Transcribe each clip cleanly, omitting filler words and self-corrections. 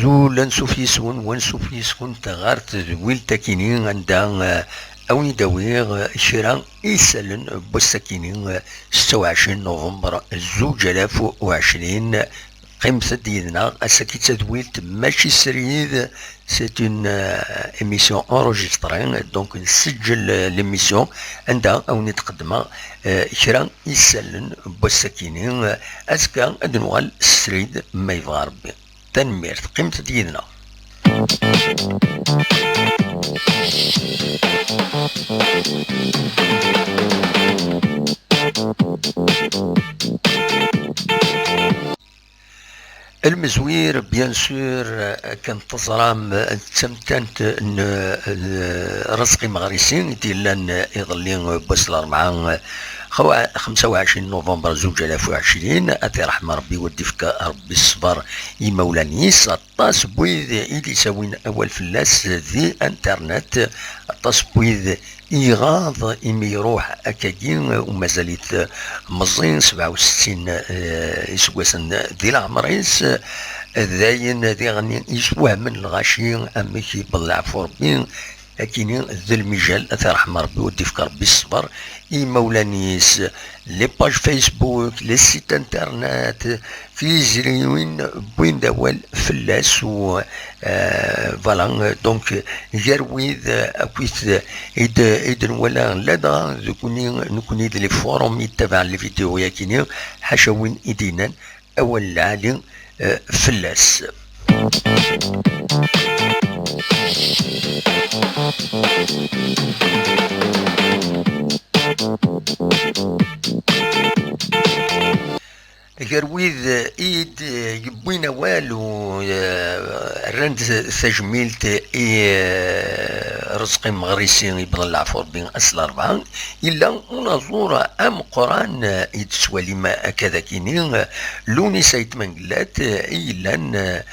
زولا سوفيسون ونسوفيسون تغارت ويلتاكينين عندها أوني داويغ شيران إيسالن بوساكينين 26 نوفمبر 2020 قيمة ديالنا أساكي تدويلت ماشي سريد. C'est une émission enregistrée, donc نسجل l'émission عندها أو نتقدمها كرا يسالن بوساكينين أزكا أدنوال السريد ما يبغى ربي تنميرت قيمة ديالنا. المزوير بيان سور كان تزرام تمتنت رزقي مغرسين ديالنا يظلين بوس الأربعة 25 نوفمبر 2020 أتي رحمة ربي وديفك ربي الصبر يمولانيس الطاس بويذ إلي ساوين أول فلاس ذي انترنت الطاس بويذ إيغاظ إمي يروح أكاكين ومازالت مزين 67 إسواسن ذي العمريس ذاين ذي غني يسوه من الغاشي أميكي بالعفو ربي لكن ذا المجال أثر رحمة ربي وديفك ربي الصبر مولانيس لي باج فيسبوك لي سيت انترنت في زريوين بوين داول فلاس و فوالا دونك جارويذ اكويث ايد ولا لا نكوني لي فوروم يتبع لي فيديو ياكيني حاشاوين ايدينا اول العالي فلاس. جرويذ ايد يبوينا والو رند تجميلت رزقي مغريسي يبغى العفو بين اصل اربعه الا منظوره ام قران يتسوالي ما كذا كينين لوني سيت منقلات الا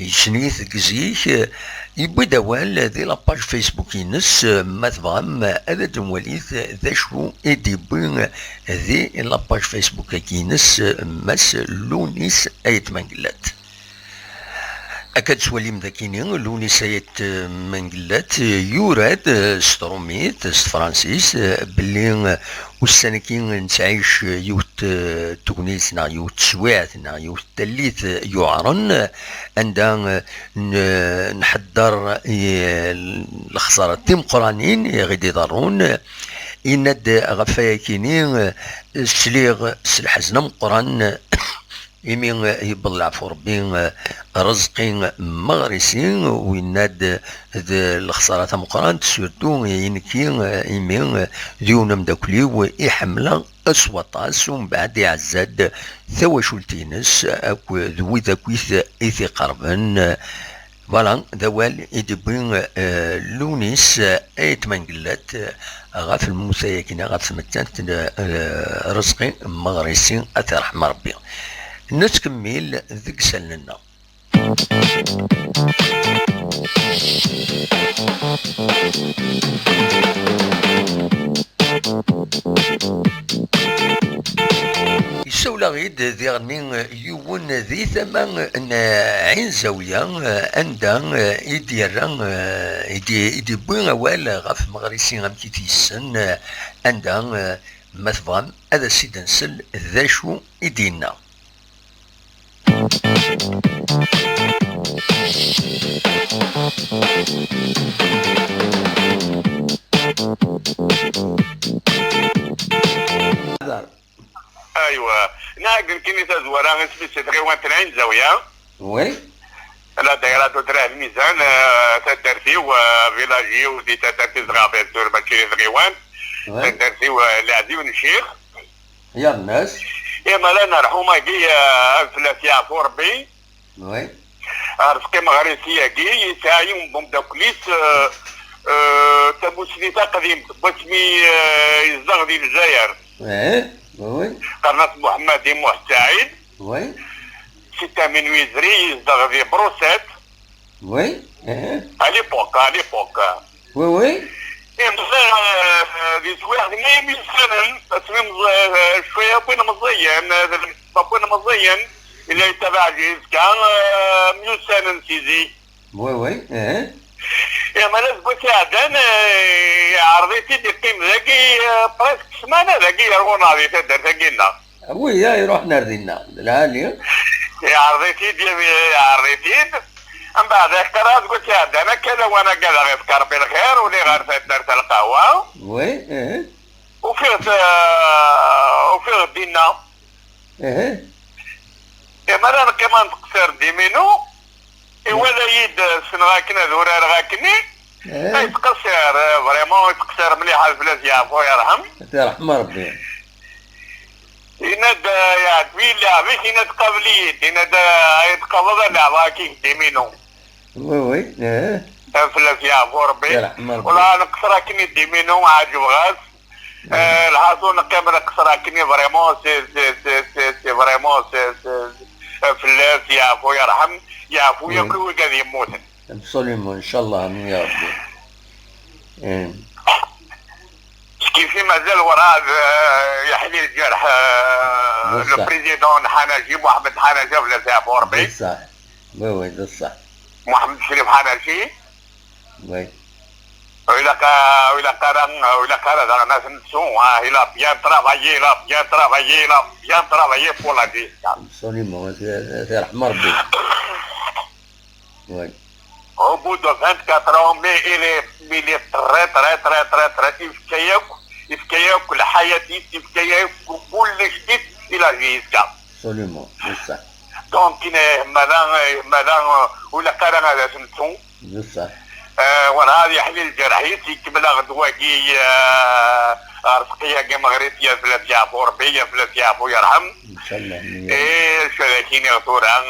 شنيث كزيك يبوي دوال ذي لاباج فيسبوك ينس ما تبغم هذا دمواليث ذا شو يديبوي ذي لاباج فيسبوك كينس ماس لونيس ايت منقلات أكاد سوالي مذاكيني لوني سايت منقلات يوراد ستروميت فرانسيس بلي والسنكين نتعيش يوت تونس نا يوت سوات نا يوت تليت يعرن عندها نحضر الخسارة تيم قرانين غيدي ضرون يند غفايا كيني سليغ سلحزنا مقران يمين يبلع في ربي رزقين مغرسين ويناد الخسارة مقران سورتو ينكين يمين ديونا مداكلي ويحمل أسوطاس ومن بعد يعزاد ثواشولتينس أكو ذوي ذاكويث إيثي قربن فوالا دوال يدبين لونيس ايت منقلات غاف الموسى كينا غاف سمتانت رزقي مغرسين أثر رحمة ربي نتكمل ذيك سلنا. يسولا غيد ذي غني يون ذي ثمان عين زاوية عندها يدي بوين أول غاف مغرسين غام كيتيسن عندها مثلا هذا السيد نسل ذا شو يدينا. ايوا ناقل كيني تزورا غنسبي تغيوان تنعين زاويه وي لا دايره تدرا الميزان تدرتي وفيلاجي ودي تدرتي زغابي الدور باكي تغيوان تدرتي العزي ونشيخ يا الناس يا مالا نروحو ماكي فلاتي عفو ربي وي رزقي مغرسي كي يسايم بومداكليس تبوسنيتا قديم باسمي يزدغ ديال الجزائر وي قناة محمد محسعيد وي 6 من ويزري يزدغ في بروسيت وي اليبوك وي وي دي سواح دي ميسانا اسمي شويه بوين مزيان بوين مزيان إلا يتبع جيز كان ميوسان نسيزي. وي يا مالا تقول عدن عرضيتي دي قيم ذاكي بريسك سمانة ذاكي يرغون عرضي تدر ذاكينا. وي يروح نردينا العالية. يا عرضيتي دي عرضيتي من بعد اختراز قلت يا عدن كذا وانا كذا غيفكر بالخير ولي غير تدر القهوة. وي وفيه دينا. يا مالا كمان تقصر ديمينو ولا يد سنغاكنا ذورا رغاكني يتقصر فريمون يتقصر مليح الفلاس يعفو يرحم يرحم ربي. يناد يا تويلا باش يناد قبليت يناد يتقبض لعبا كيف ديمينو. وي الفلاس يعفو ربي يرحم ربي. ولا نقصر كني ديمينو عاجب غاز الحاصل نقيم نقصر كني فريمون سي فريمون فلاس يعفو يرحم يعفو ياكل وقاعد يموت. ابسوليومون ان شاء الله يا ربي. كيف مازال وراء يحلي الجرح البريزيدون حناجي محمد حناجي ولا يعفو ربي. صح وي ده صح. محمد شريف حناجي. وي. وإلا كان ناس نسون il a bien travaillé pour la vie. Absolument, c'est رحمة ربي. Oui. Au bout de 24 ans, mais il est très يفكيك الحياة يفكيك كل جديد إلى جيزك. Absolument, c'est ça. Donc مادام ولا كان هذا سنتون. C'est ça. وهذا يحلي الجرحيت يكمل غدواكي رزقية كي مغربية فلاس يعفو ربي يا فلاس يعفو يرحم. إن شاء الله. إيه شلاكين يغطورها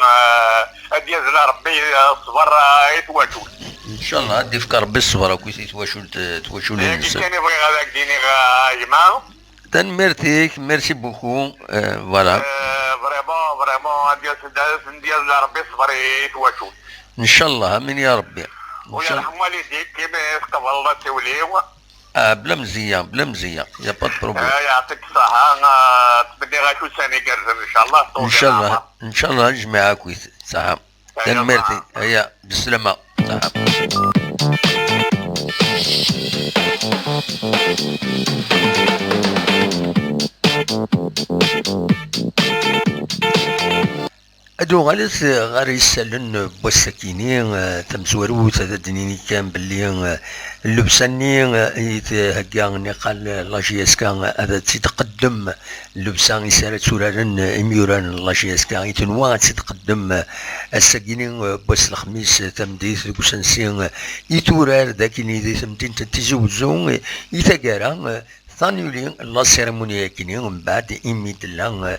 أديز ربي الصبر يتواجد. ان شاء الله دي فكر بالصبر كويس يتواشول الناس. كان يبغي هذاك ديني غايما. ميرسي بوكو فوالا. فريمون ديال ربي الصبر يتواجد. ان شاء الله امين يا ربي. ويرحم والديك كيما يقبل الله توليو. بلا مزيان يا با بروبليم. يعطيك الصحة تبدي غاشو ثاني كرزن ان شاء الله. ان شاء الله نجمعها كويس صح. ميرتي هيا بالسلامة صح. ادو غير يسالن بوسكيني تمزورو تدنيني كان باللي اللبساني هكا قال لاجيسكا هذا تتقدم اللبسان يسالت سورارن اميوران لاجيسكا يتنوا تتقدم السكيني بوس الخميس تمديث كوسنسين يتورار ذاكيني دي سمتين تتزوزون يتقارا ثانيولين لا سيرمونيا كيني من بعد إميد الله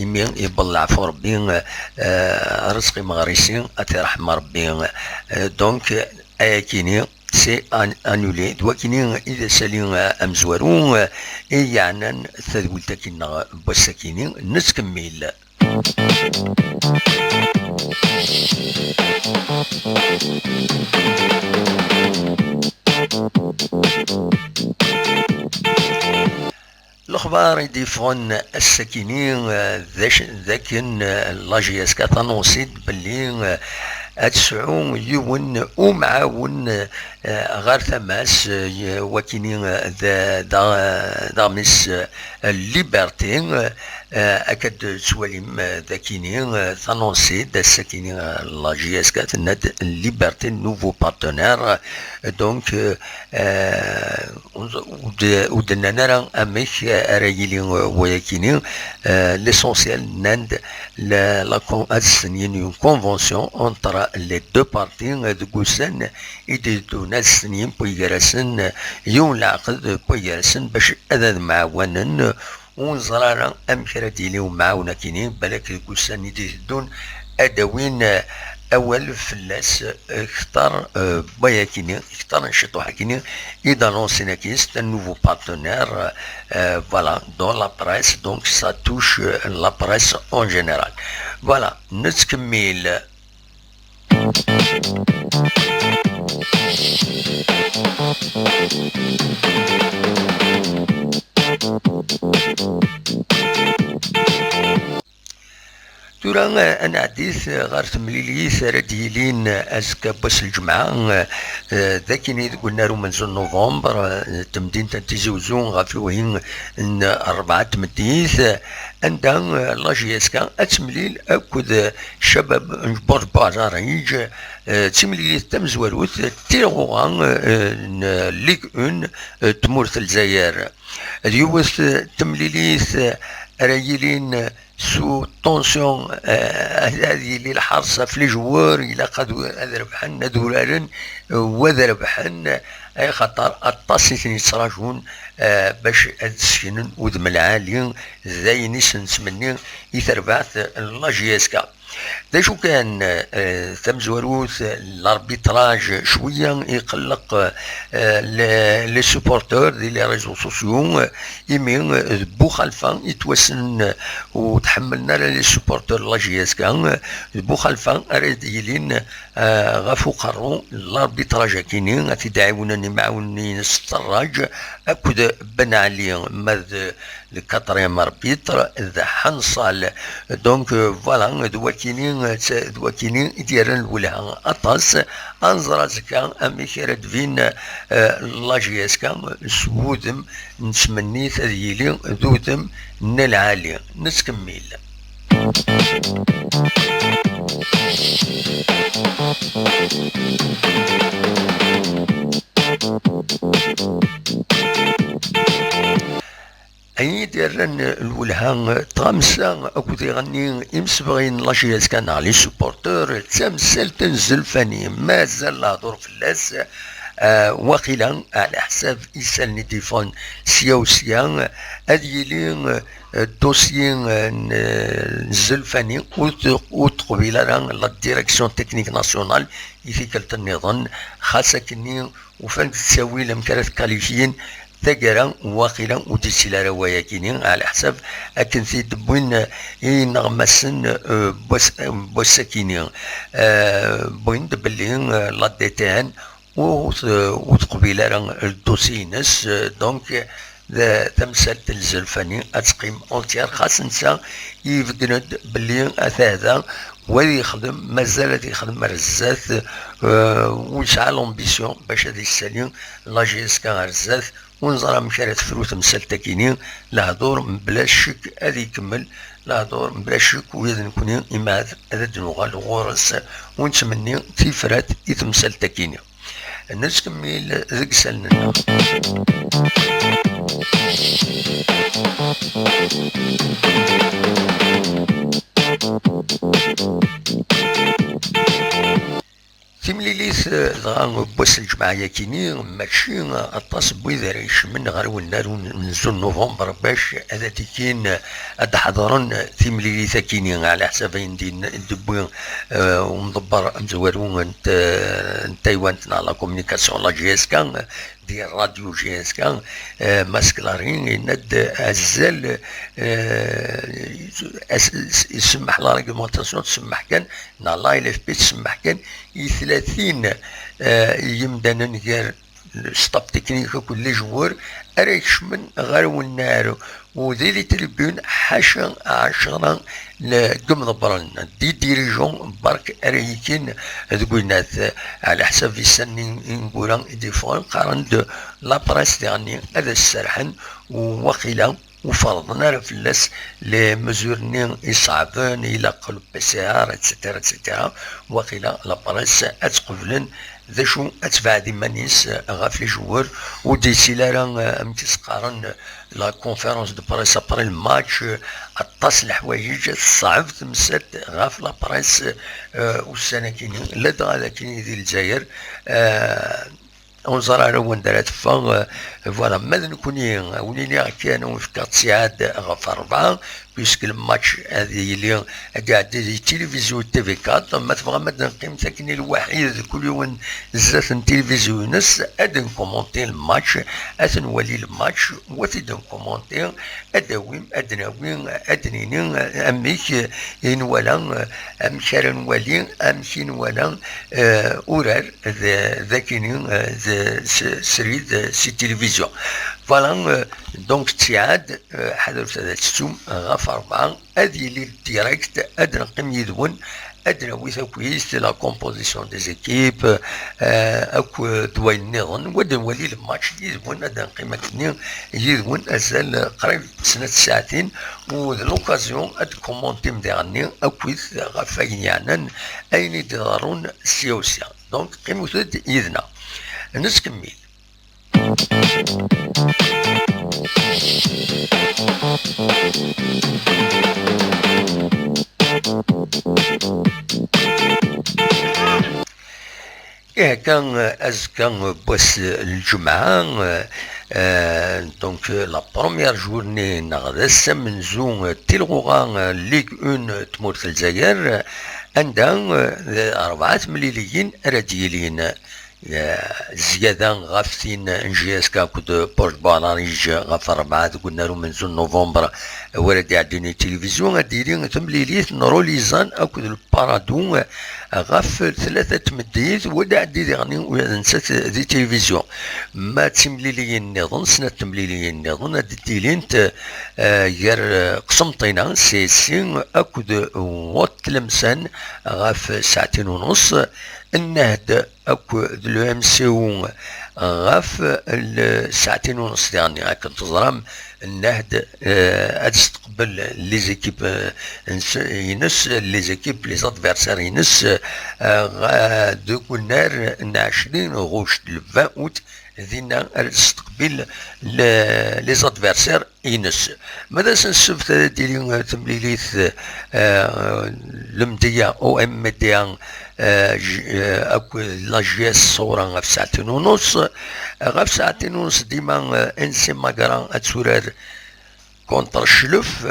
إمين يبلع فوربين رزقي مغريسين أتي رحمة ربين دونك كيني سي أنولي دوا كيني إذا سالين أمزورون يعني تذولتا كينا بوسا كيني نسكمل. الاخبار يضيفون الساكنين ذاك لاجياس كتنوصيد باللي تسعو يون ومعاون غير ثماس وكينين دامس الليبرتي اكد سواليم ذاكينين تنوصيد الساكنين لاجياس كتناد الليبرتي نوفو بارتنير دونك ودنا نرى اميك رايلي وياكينين ليسونسيال ناند لا كونفونسيون كونفونسيون انتر لي دو بارتي دو كوسان يديتو ناس سنين بويغراسن يوم العقد بويغراسن باش اذا معاونن ونزرانا امكرا ديليو معاونا كينين بالك كوسان يديتون ادوين اول فلاس اختار باياكيني اختار نشطو حكيني اذا لونسينا كيس un nouveau partenaire voilà dans la presse donc ça touche la presse en général voilà نتكمل. ثورة أنا عديت غير تمليليث رديلين أزكى بس الجمعة ذاكيني قلنا له منزل نوفمبر تمدين تنتيزوزون غافلوهين 4 تمديث عندها لاجيسكا أتمليل أكد شباب نجبر بازاريج تمليل تمزوروث تيغوغان ليغ اون تمورث الجزائر اليوث تمليليث رايلين سو طونسيون هذه اللي الحرصه في الجوار الى قد ذربحن دولارا وذربحن اي خطر الطاسيتين يتراجون باش تسكنن ودم العالي زي نسمني يتربعث لاجيسكا دا شو كان تمزوروث الاربيتراج شويه يقلق لي سوبورتور دي لي ريزو سوسيو يمين بو خلفا يتوسن وتحملنا لي سوبورتور لاجيسكا بو خلفا راديلين غافو قرو الاربيتراج كاينين تدعونني معاوني نستراج اكد بن علي ماذ الكاتريام اربيتر ذا حنصال دونك فوالا دواكينين ديالن الولها اطاس انظر زكا امي كيرد فين لاجيسكا سودم نسمني ثديلي ذودم نالعالي نسكمل أي ديرن الولهان طامسة أكو تيغني إمسبغين لاشياس كان على سوبورتور تمثل تنزل فاني مازال لا دور في اللاس وقيلا على حساب إيسال تليفون سياوسيا أديلين الدوسيين نزل فاني وتقبيل لا ديريكسيون تكنيك ناسيونال يفيكلت النظام خاصة كني وفان تساوي لم كانت كاليفيين ثقرا واقلا وديسيلا روايا كينين على حساب اكن في دبوين نغمسن بوساكينين بوين دبلين لا ديتان وتقبيل الدوسينس دونك تمثال الزلفاني اتقيم اونتيار خاص نسا يفقند بلي هذا وذي يخدم مازال يخدم رزاث ويسعى لومبيسيون باش هذه السالين لاجيسكا رزاث ونظرا مشارات فلوس مسالتا كينين له دور بلا شك هذا يكمل له دور بلا شك وإذا نكونين إما هذا دنوغا الغورس ونتمني تيفرات يتمسالتا كينين الناس كمل ذيك سالنا تمليليث ضغان بوس الجماعة كيني ماشي اطاس بويذريش من غير والنار نزول نوفمبر باش هذا تيكين هاد حضرن تمليليث كيني على حساب ندبوين ومدبر مزوارون انت تايوان على كومونيكاسيون لا جي اس كان ديال راديو جي اس كان ماسكلارين يند ازال يسمح لا ريغمونطاسيون تسمح كان لا ال اف بي تسمح كان 30 يمدن ندير ستاب تكنيك كل جوار اريش من غير والنار وذي لي تريبيون حاشا 10 لقم ضبرنا دي ديريجون برك اريكين تقولنا على حساب السن نقول دي فون قارن لا بريس يعني هذا السرحن وقيلا وفرضنا في الناس لمزورنين يصعبون الى قلب بسيار اتسترا اتسترا وقيلا لا بريس اتقبلن ذا شو اتبع دي مانيس غافلي جوار ودي سيلارا امتسقارن لا كونفيرونس دو بريس ابري الماتش اطاس الحوايج صعب تمسات غاف لا بريس والسنه كاينين لا دغا كاينين ديال الجزائر ونزرع لو ندرات فا فوالا ماذا نكوني وليني كانوا في 4 ساعات غف 4 بيسك الماتش هذه اللي قاعد دي تلفزيون تي في 4 ما تبغى ماذا نقيم ساكن الوحيد كل يوم زات التلفزيون نس ادن كومونتي الماتش اتنولي الماتش وتدن كومونتي اداويم ادناوين ادنينين اميك ولا امشار نولي امشي ولا اورار ذاكينين سريد سي تلفزيون فوالا دونك تسعاد حضرت هذا السوم غاف غف 4 هذه لي ديريكت اد نقيم يدون اد نويث كويس لا كومبوزيسيون دي زيكيب اكو دوال النظام ود نولي الماتش يدون اد نقيم كني يدون ازال قريب سنه ساعتين ولوكازيون اد كومونتي مديرني اكويس غف يعني اين يدارون سيوسيا دونك قيمو يدنا نسكمل. كان كان بوس الجمعة دونك لا بروميير جورني نغدس من زون تيلغوغا ليغ اون تمورت الجزائر عندها 4 مليليين راديلين زيادة غافتين انجياس كاكود بورت بالاريج غاف 4 قلنا له من زون نوفمبر ورد يعديني التلفزيون غاديرين تمليليت نروليزان اكود البارادون غاف 3 مديت ودا عدي ديغني ونسات دي التلفزيون ما تمليليين نظن سنة تمليليين نظن هاد الديلينت غير قسمطينا سيسين اكود وات لمسان غاف 2 ساعة النهد اكو دلو ام سي او غاف 2 ساعة يعني هاك تزرم النهد تستقبل لي زيكيب ينس لي زيكيب لي زادفيرسير ينس دوك النار 20 غوش 20 اوت ذينا تستقبل لي زادفيرسير ينس ماذا سنسبت ديري تمليليث المدية او ام ديان اكو لا جي اس صورة غاف 2 ساعة غاف 2 ساعة ديما انسي ماكران اتسورار كونتر الشلف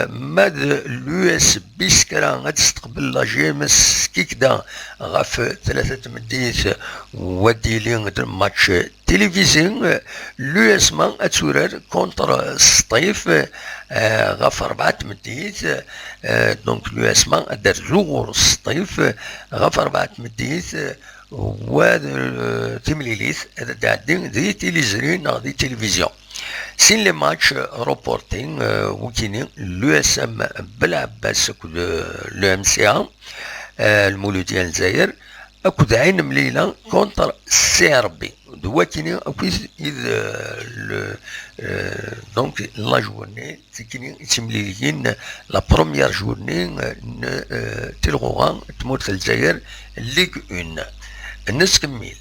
ماد اليو اس بيسكرا غتستقبل لا جي ام اس كيكدا غاف 3 مديت وديلين ماتش تلفزيون اليو اس مان اتسورار كونتر السطيف غاف 4 مديت دونك اليو اس مان دار زغور السطيف غاف 4 مديت و تمليليث هذا داعدين دي تيليزرين دي تلفزيون سين لي ماتش روبورتين وكينين لو اس ام بالعباس اكو لو ام سي ا المولود ديال الجزائر اكو عين مليله كونتر سي ار بي دواكيني اكو دونك لا جورني تيكيني تمليلين لا بروميير جورني تلغوغا تموت الجزائر ليغ اون الناس كميل.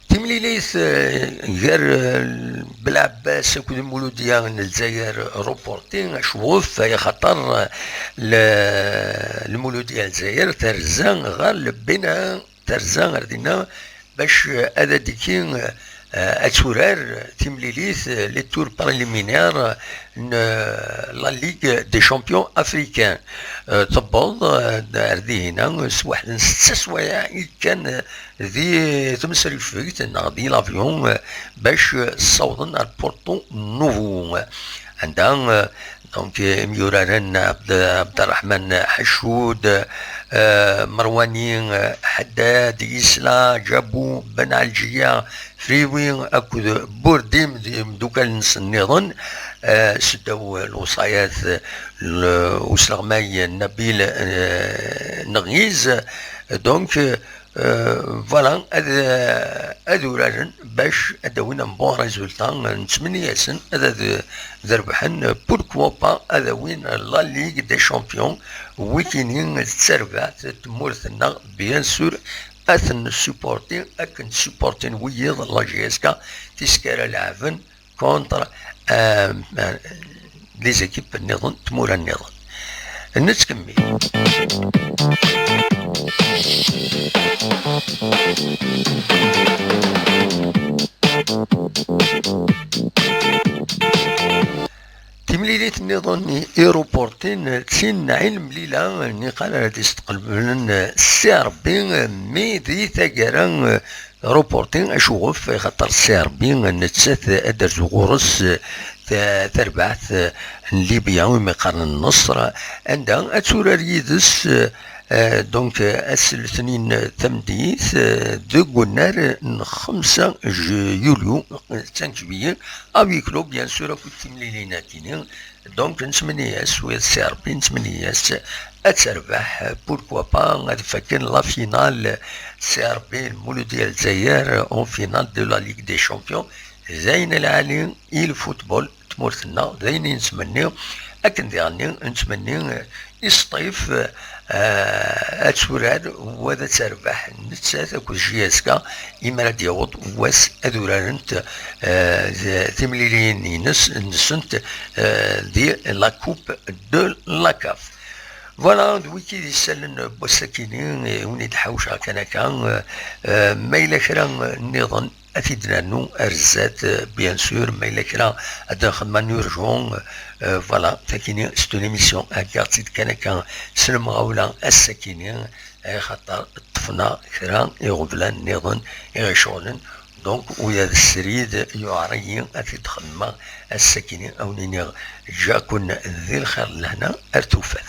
تمليليث غير بالعباس كود المولود ديال الجزائر روبورتين شوف يا خطر المولود ديال الجزائر ترزان غير بنا ترزان ردينا باش هذا ديكين اتورار تمليليث لي تور بريليمينير لا ليغ دي شامبيون افريكان تبوض ردي هنا واحد 6 سوايع كان ذي تمسري فيت ناضي لافيون باش صوضن البورتو نوفو عندها دونك ميورارن عبد الرحمن حشود مروانين حداد يسلا جابو بن علجية فريوين اكو بورديم دوكا النظن سداو الوصايات وسلغماي نبيل نغيز دونك فوالا هادو راجل باش اداوينا بون ريزولتا نتمنى ياسن هذا ذربحن بوركوا با هذا وين لا ليغ دي شامبيون ويكينين تسربعت تمورثنا بيان سور اثن سوبورتي اكن سوبورتين ويض لا جي اس كا تسكر لعبن كونتر لي زيكيب النظام تمور النظام نتكمل. تمليليت النظامي ايروبورتين تسين علم ليلة نقال هادي استقبلن السي ربي مي دي تاكارا روبورتين اشوف خاطر السي ربي نتسات ادر زغورس تربح ليبيا ومقارن النصر عندها أتورا ريدس دونك الاثنين تمديث دو نار 5 يوليو 5 جويي افيك لو بيان سور كنت تمليليناتيني دونك نتمنى سويت سي ربي نتمنى اتربح بوركوا با غادي فاكر لا فينال سي ربي المولو ديال الجزائر اون فينال دو لا ليغ دي شامبيون زين العالي الفوتبول تمورتنا زين نتمنى اكن ديالني نتمنى يصطيف اتورار وذا تربح نتسات اكو جياسكا إما ديوض واس ادورانت تمليلين نسنت دي لا كوب دو لا كاف فوالا دويكي دي سالن بوساكيني وني تحوش هكا كان ما إلا كرا نظن أفيدنا نو أرزات بيان سور ما إلا كرا أدن خدمة نورجون فوالا تاكيني ستو ليميسيون هكا تيد كان سلم غاولا الساكيني خاطر طفنا كرا يغفلان نظن يغشغلن دونك ويا السريد يعري أفيد خدمة الساكيني أو نينيغ جاكن ذي الخير لهنا أرتوفاث.